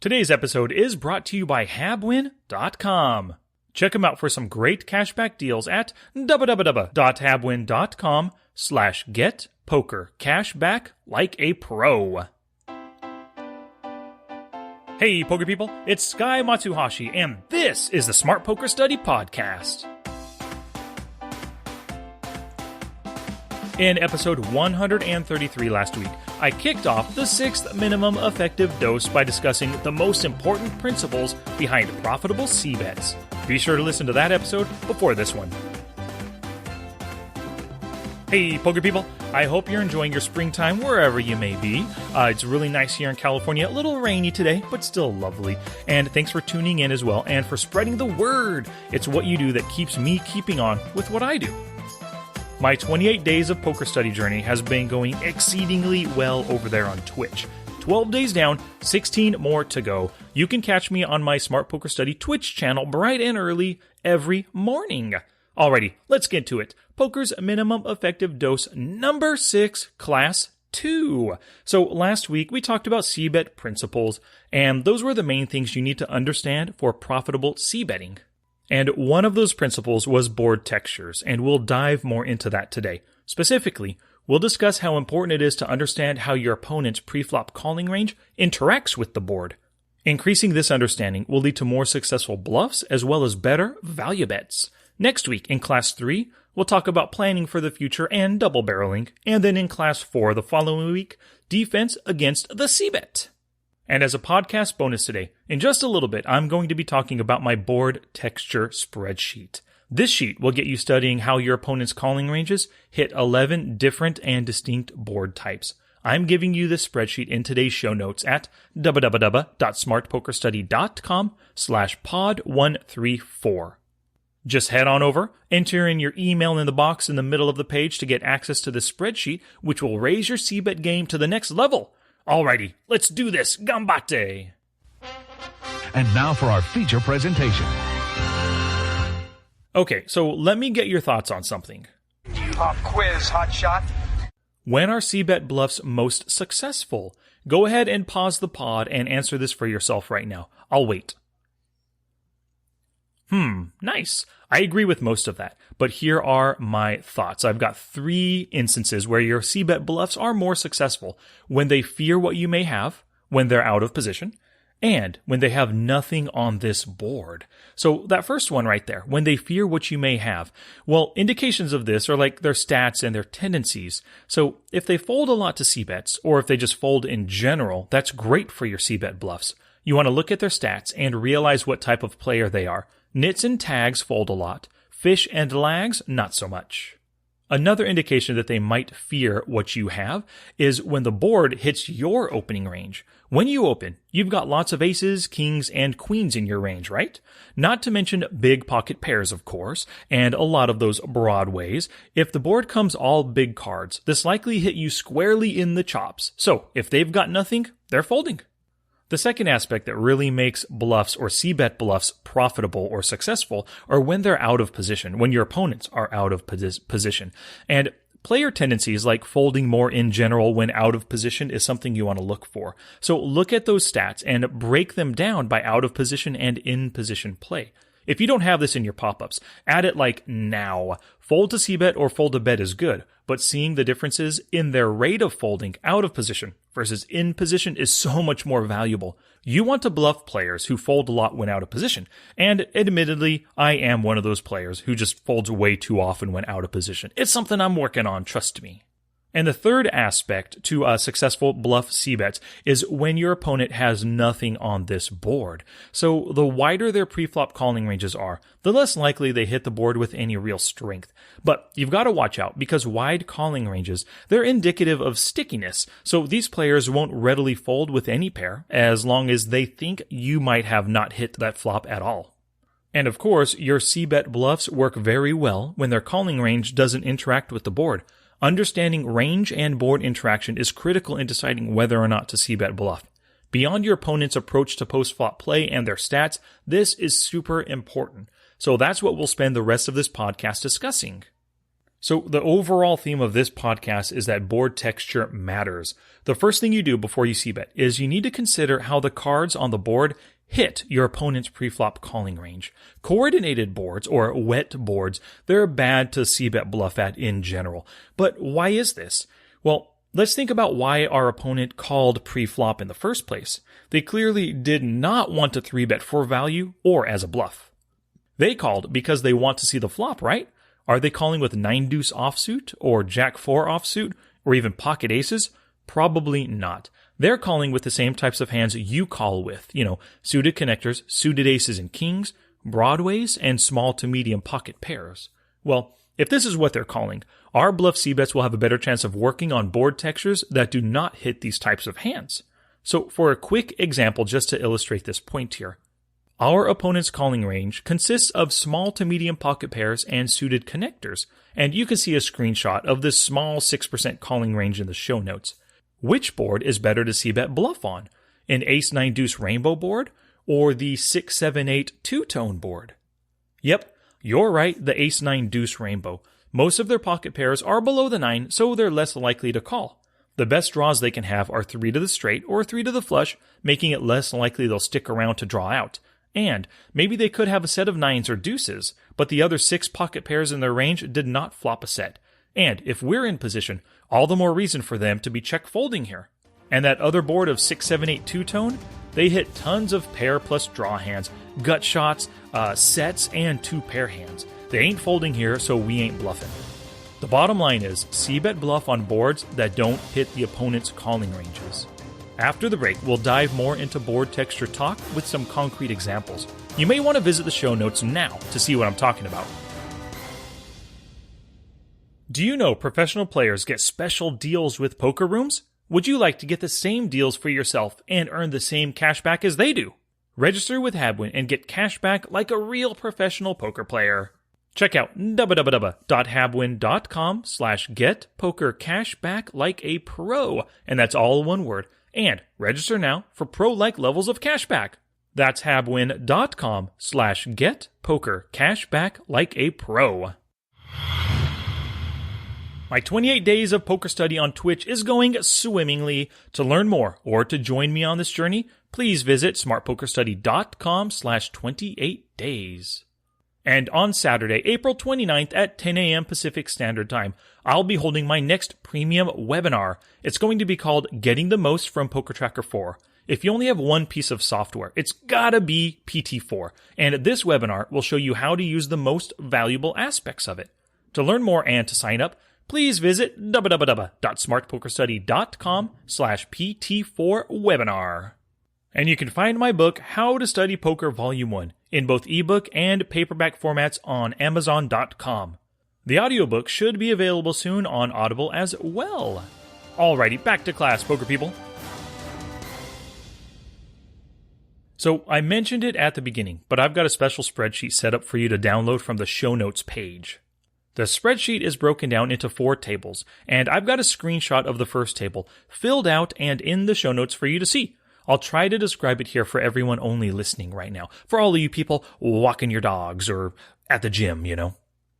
Today's episode is brought to you by habwin.com. Check them out for some great cashback deals at www.habwin.com/getpokercashback like a pro. Hey, poker people, it's Sky Matsuhashi, and this is the Smart Poker Study Podcast. In episode 133 last week, I kicked off the 6th minimum effective dose by discussing the most important principles behind profitable Cbets. Be sure to listen to that episode before this one. Hey, poker people, I hope you're enjoying your springtime wherever you may be. It's really nice here in California, a little rainy today, but still lovely. And thanks for tuning in as well and for spreading the word. It's what you do that keeps me keeping on with what I do. My 28 days of poker study journey has been going exceedingly well over there on Twitch. 12 days down, 16 more to go. You can catch me on my Smart Poker Study Twitch channel bright and early every morning. Alrighty, let's get to it. Poker's minimum effective dose number 6, class 2. So last week we talked about Cbet principles, and those were the main things you need to understand for profitable Cbetting. And one of those principles was board textures, and we'll dive more into that today. Specifically, we'll discuss how important it is to understand how your opponent's preflop calling range interacts with the board. Increasing this understanding will lead to more successful bluffs as well as better value bets. Next week, in Class 3, we'll talk about planning for the future and double barreling, and then in Class 4 the following week, defense against the Cbet. And as a podcast bonus today, in just a little bit, I'm going to be talking about my board texture spreadsheet. This sheet will get you studying how your opponent's calling ranges hit 11 different and distinct board types. I'm giving you this spreadsheet in today's show notes at www.smartpokerstudy.com/pod134. Just head on over, enter in your email in the box in the middle of the page to get access to this spreadsheet, which will raise your Cbet game to the next level. Alrighty, let's do this. Gambate! And now for our feature presentation. Okay, so let me get your thoughts on something. Pop quiz, hotshot. When are Cbet bluffs most successful? Go ahead and pause the pod and answer this for yourself right now. I'll wait. Nice. I agree with most of that, but here are my thoughts. I've got 3 instances where your Cbet bluffs are more successful: when they fear what you may have, when they're out of position, and when they have nothing on this board. So that first one right there, when they fear what you may have. Well, indications of this are like their stats and their tendencies. So if they fold a lot to Cbets, or if they just fold in general, that's great for your Cbet bluffs. You want to look at their stats and realize what type of player they are. Nits and tags fold a lot. Fish and lags, not so much. Another indication that they might fear what you have is when the board hits your opening range. When you open, you've got lots of aces, kings, and queens in your range, right? Not to mention big pocket pairs, of course, and a lot of those broadways. If the board comes all big cards, this likely hit you squarely in the chops. So if they've got nothing, they're folding. The second aspect that really makes bluffs or Cbet bluffs profitable or successful are when they're out of position, when your opponents are out of position. And player tendencies like folding more in general when out of position is something you want to look for. So look at those stats and break them down by out of position and in position play. If you don't have this in your pop-ups, add it like now. Fold to Cbet or fold to bet is good, but seeing the differences in their rate of folding out of position versus in position is so much more valuable. You want to bluff players who fold a lot when out of position, and admittedly, I am one of those players who just folds way too often when out of position. It's something I'm working on, trust me. And the third aspect to a successful bluff Cbets is when your opponent has nothing on this board. So the wider their preflop calling ranges are, the less likely they hit the board with any real strength. But you've got to watch out because wide calling ranges, they're indicative of stickiness. So these players won't readily fold with any pair as long as they think you might have not hit that flop at all. And of course, your Cbet bluffs work very well when their calling range doesn't interact with the board. Understanding range and board interaction is critical in deciding whether or not to Cbet bluff. Beyond your opponent's approach to post-flop play and their stats, this is super important. So that's what we'll spend the rest of this podcast discussing. So the overall theme of this podcast is that board texture matters. The first thing you do before you Cbet is you need to consider how the cards on the board hit your opponent's preflop calling range. Coordinated boards, or wet boards, they're bad to Cbet bluff at in general. But why is this? Well, let's think about why our opponent called preflop in the first place. They clearly did not want to 3-bet for value or as a bluff. They called because they want to see the flop, right? Are they calling with 9-deuce offsuit, or Jack-4 offsuit, or even pocket aces? Probably not. They're calling with the same types of hands you call with, suited connectors, suited aces and kings, broadways, and small to medium pocket pairs. Well, if this is what they're calling, our bluff Cbets will have a better chance of working on board textures that do not hit these types of hands. So for a quick example, just to illustrate this point here, our opponent's calling range consists of small to medium pocket pairs and suited connectors, and you can see a screenshot of this small 6% calling range in the show notes. Which board is better to Cbet bluff on? An ace-9-deuce rainbow board, or the 6-7-8 two-tone board? Yep, you're right, the ace-9-deuce rainbow. Most of their pocket pairs are below the 9, so they're less likely to call. The best draws they can have are 3 to the straight or 3 to the flush, making it less likely they'll stick around to draw out. And maybe they could have a set of 9s or deuces, but the other 6 pocket pairs in their range did not flop a set. And if we're in position, all the more reason for them to be check folding here. And that other board of 6-7-8 two-tone, they hit tons of pair plus draw hands, gut shots, sets, and 2-pair hands. They ain't folding here, so we ain't bluffing. The bottom line is, Cbet bluff on boards that don't hit the opponent's calling ranges. After the break, we'll dive more into board texture talk with some concrete examples. You may want to visit the show notes now to see what I'm talking about. Do you know professional players get special deals with poker rooms? Would you like to get the same deals for yourself and earn the same cash back as they do? Register with Habwin and get cash back like a real professional poker player. Check out www.habwin.com/getpokercashback-like-a-pro, and that's all one word. And register now for pro-like levels of cashback. That's habwin.com/getpokercashback-like-a-pro. My 28 days of poker study on Twitch is going swimmingly. To learn more or to join me on this journey, please visit smartpokerstudy.com/28days. And on Saturday, April 29th at 10 a.m. Pacific Standard Time, I'll be holding my next premium webinar. It's going to be called Getting the Most from Poker Tracker 4. If you only have one piece of software, it's gotta be PT4. And this webinar will show you how to use the most valuable aspects of it. To learn more and to sign up, please visit www.smartpokerstudy.com/PT4webinar. And you can find my book, How to Study Poker Volume 1, in both ebook and paperback formats on Amazon.com. The audiobook should be available soon on Audible as well. Alrighty, back to class, poker people. So I mentioned it at the beginning, but I've got a special spreadsheet set up for you to download from the show notes page. The spreadsheet is broken down into 4 tables, and I've got a screenshot of the first table filled out and in the show notes for you to see. I'll try to describe it here for everyone only listening right now, for all of you people walking your dogs or at the gym,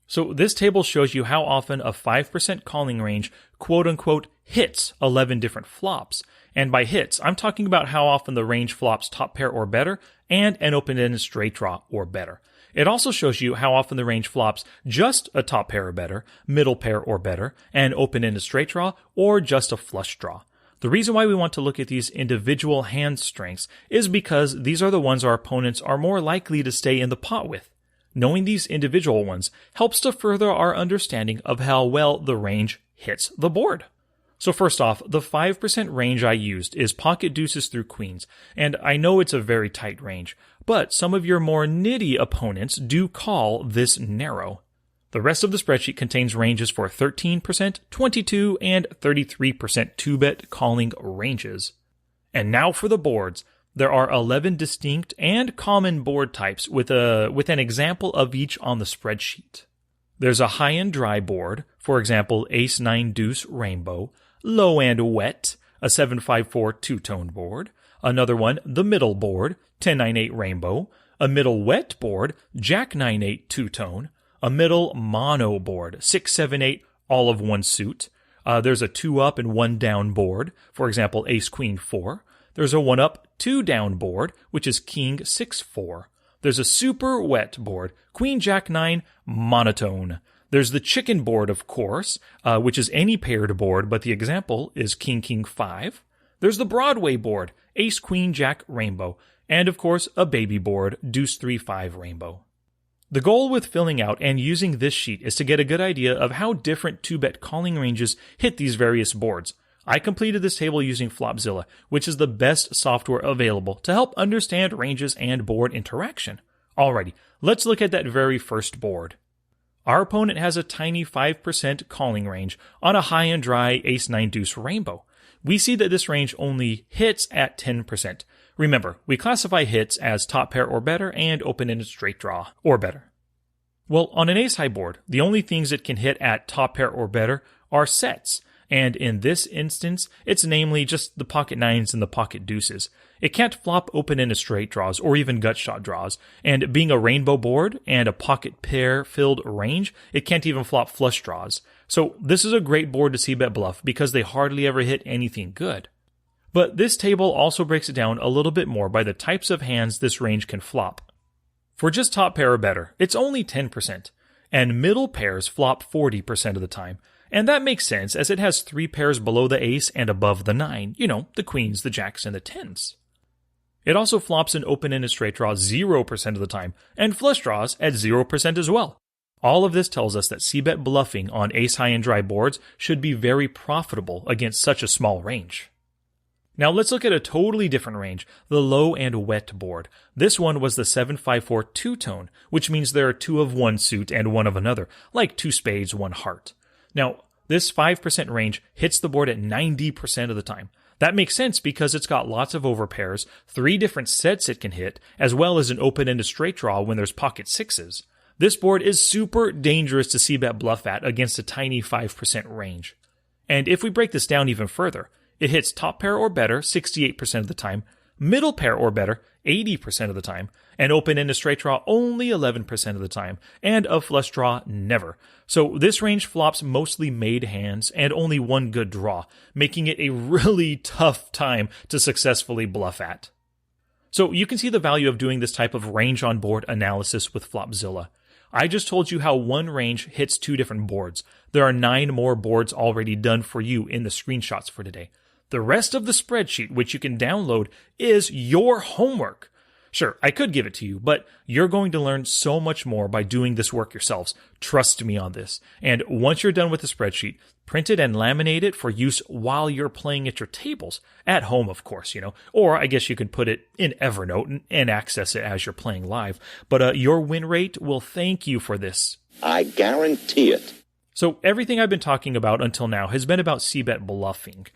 So this table shows you how often a 5% calling range, quote-unquote, hits 11 different flops. And by hits, I'm talking about how often the range flops top pair or better and an open-ended straight draw or better. It also shows you how often the range flops just a top pair or better, middle pair or better, an open-ended straight draw, or just a flush draw. The reason why we want to look at these individual hand strengths is because these are the ones our opponents are more likely to stay in the pot with. Knowing these individual ones helps to further our understanding of how well the range hits the board. So first off, the 5% range I used is pocket deuces through queens, and I know it's a very tight range, but some of your more nitty opponents do call this narrow. The rest of the spreadsheet contains ranges for 13%, 22%, and 33% 2-bet calling ranges. And now for the boards. There are 11 distinct and common board types with an example of each on the spreadsheet. There's a high and dry board, for example, ace-9 deuce rainbow, low and wet, a 7-5-4 two-tone board, another one, the middle board, 10-9-8 rainbow, a middle wet board, jack-9-8 two-tone, A middle mono board, 6, 7, 8, all of one suit. There's a 2 up and 1 down board, for example, Ace Queen 4. There's a 1 up, 2 down board, which is King 6, 4. There's a super wet board, Queen Jack 9, monotone. There's the chicken board, of course, which is any paired board, but the example is King King 5. There's the Broadway board, Ace Queen Jack rainbow. And of course, a baby board, Deuce 3, 5 rainbow. The goal with filling out and using this sheet is to get a good idea of how different 2-bet calling ranges hit these various boards. I completed this table using Flopzilla, which is the best software available to help understand ranges and board interaction. Alrighty, let's look at that very first board. Our opponent has a tiny 5% calling range on a high and dry Ace 9 Deuce rainbow. We see that this range only hits at 10%. Remember, we classify hits as top pair or better and open-ended straight draw or better. Well, on an ace-high board, the only things it can hit at top pair or better are sets, and in this instance, it's namely just the pocket nines and the pocket deuces. It can't flop open-ended straight draws or even gut shot draws, and being a rainbow board and a pocket pair-filled range, it can't even flop flush draws. So this is a great board to Cbet bluff because they hardly ever hit anything good. But this table also breaks it down a little bit more by the types of hands this range can flop. For just top pair or better, it's only 10%, and middle pairs flop 40% of the time. And that makes sense as it has 3 pairs below the ace and above the 9, the queens, the jacks, and the 10s. It also flops an open-ended straight draw 0% of the time, and flush draws at 0% as well. All of this tells us that Cbet bluffing on ace-high and dry boards should be very profitable against such a small range. Now let's look at a totally different range, the low and wet board. This one was the 7-5-4 two-tone, which means there are 2 of one suit and 1 of another, like 2 spades, 1 heart. Now, this 5% range hits the board at 90% of the time. That makes sense because it's got lots of overpairs, 3 different sets it can hit, as well as an open-ended straight draw when there's pocket 6s. This board is super dangerous to Cbet bluff at against a tiny 5% range. And if we break this down even further, it hits top pair or better 68% of the time, middle pair or better 80% of the time, and open-ended straight draw only 11% of the time, and a flush draw never. So this range flops mostly made hands and only 1 good draw, making it a really tough time to successfully bluff at. So you can see the value of doing this type of range on board analysis with Flopzilla. I just told you how one range hits 2 different boards. There are 9 more boards already done for you in the screenshots for today. The rest of the spreadsheet, which you can download, is your homework. Sure, I could give it to you, but you're going to learn so much more by doing this work yourselves. Trust me on this. And once you're done with the spreadsheet, print it and laminate it for use while you're playing at your tables. At home, of course, Or I guess you could put it in Evernote and access it as you're playing live. But your win rate will thank you for this. I guarantee it. So everything I've been talking about until now has been about Cbet bluffing.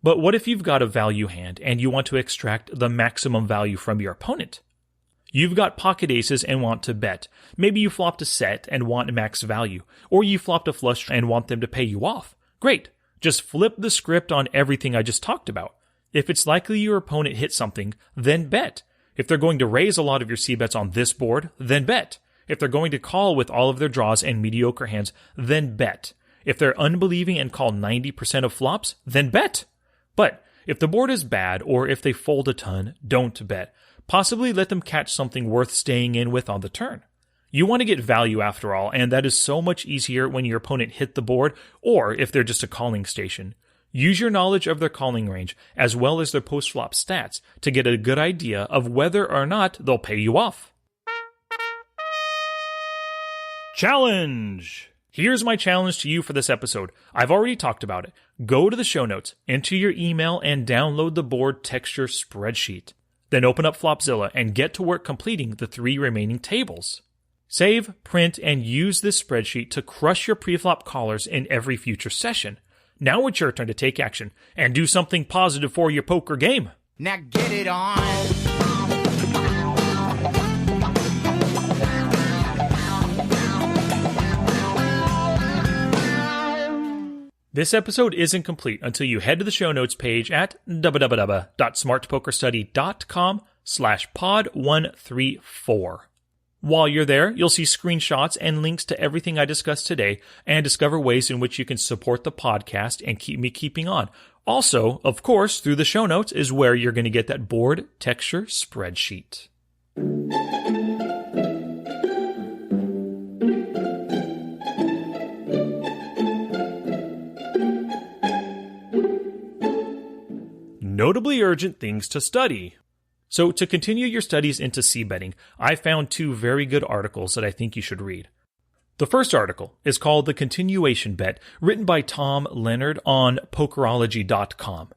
But what if you've got a value hand and you want to extract the maximum value from your opponent? You've got pocket aces and want to bet. Maybe you flopped a set and want max value, or you flopped a flush and want them to pay you off. Great. Just flip the script on everything I just talked about. If it's likely your opponent hit something, then bet. If they're going to raise a lot of your Cbets on this board, then bet. If they're going to call with all of their draws and mediocre hands, then bet. If they're unbelieving and call 90% of flops, then bet. But if the board is bad or if they fold a ton, don't bet. Possibly let them catch something worth staying in with on the turn. You want to get value after all, and that is so much easier when your opponent hit the board or if they're just a calling station. Use your knowledge of their calling range as well as their post-flop stats to get a good idea of whether or not they'll pay you off. Challenge! Here's my challenge to you for this episode. I've already talked about it. Go to the show notes, enter your email, and download the board texture spreadsheet. Then open up Flopzilla and get to work completing the 3 remaining tables. Save, print, and use this spreadsheet to crush your preflop callers in every future session. Now it's your turn to take action and do something positive for your poker game. Now get it on. This episode isn't complete until you head to the show notes page at www.smartpokerstudy.com/pod134. While you're there, you'll see screenshots and links to everything I discussed today and discover ways in which you can support the podcast and keep me keeping on. Also, of course, through the show notes is where you're going to get that board texture spreadsheet. Notably urgent things to study. So to continue your studies into Cbetting, I found 2 very good articles that I think you should read. The first article is called The Continuation Bet, written by Tom Leonard on Pokerology.com.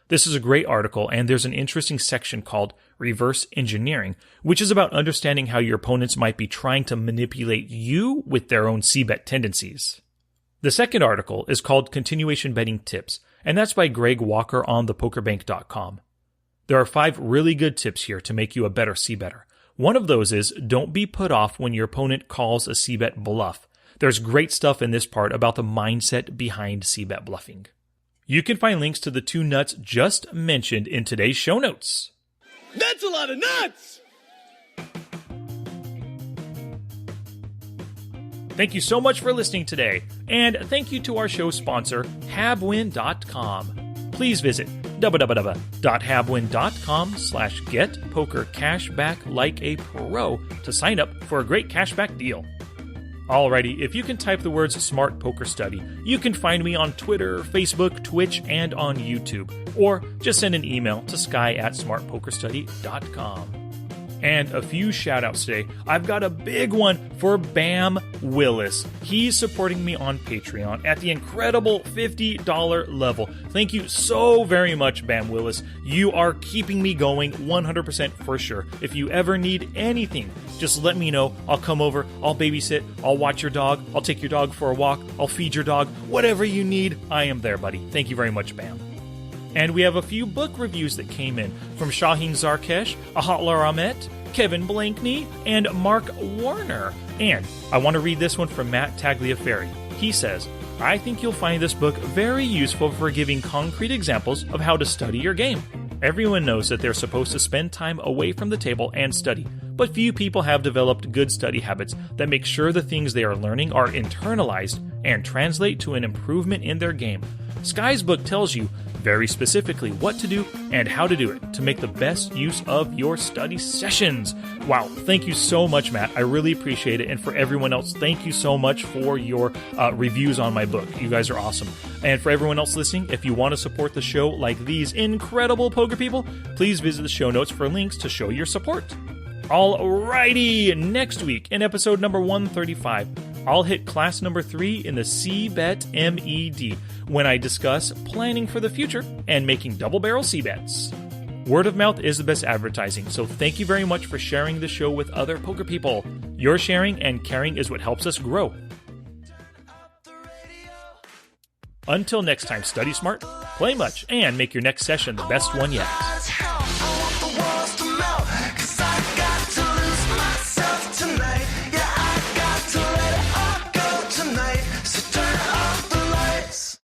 This is a great article, and there's an interesting section called Reverse Engineering, which is about understanding how your opponents might be trying to manipulate you with their own Cbet tendencies. The second article is called Continuation Betting Tips, and that's by Greg Walker on thepokerbank.com. There are 5 really good tips here to make you a better Cbetter. One of those is don't be put off when your opponent calls a Cbet bluff. There's great stuff in this part about the mindset behind Cbet bluffing. You can find links to the 2 nuts just mentioned in today's show notes. That's a lot of nuts! Thank you so much for listening today, and thank you to our show sponsor, habwin.com. Please visit www.habwin.com/getpokercashbacklikeapro to sign up for a great cashback deal. Alrighty, if you can type the words Smart Poker Study, you can find me on Twitter, Facebook, Twitch, and on YouTube, or just send an email to sky@smartpokerstudy.com. And a few shout-outs today. I've got a big one for Bam Willis. He's supporting me on Patreon at the incredible $50 level. Thank you so very much, Bam Willis. You are keeping me going 100% for sure. If you ever need anything, just let me know. I'll come over, I'll babysit, I'll watch your dog, I'll take your dog for a walk, I'll feed your dog. Whatever you need, I am there, buddy. Thank you very much, Bam. And we have a few book reviews that came in from Shaheen Zarkesh, Ahatlar Ahmet, Kevin Blankney, and Mark Warner. And I want to read this one from Matt Tagliaferri. He says, I think you'll find this book very useful for giving concrete examples of how to study your game. Everyone knows that they're supposed to spend time away from the table and study, but few people have developed good study habits that make sure the things they are learning are internalized and translate to an improvement in their game. Sky's book tells you very specifically what to do and how to do it to make the best use of your study sessions. Wow, thank you so much, Matt. I really appreciate it. And for everyone else, thank you so much for your reviews on my book. You guys are awesome. And for everyone else listening, if you want to support the show like these incredible poker people, please visit the show notes for links to show your support. Alrighty, next week in episode number 135, I'll hit class number 3 in the Cbet MED when I discuss planning for the future and making double-barrel Cbets. Word of mouth is the best advertising, so thank you very much for sharing the show with other poker people. Your sharing and caring is what helps us grow. Until next time, study smart, play much, and make your next session the best one yet.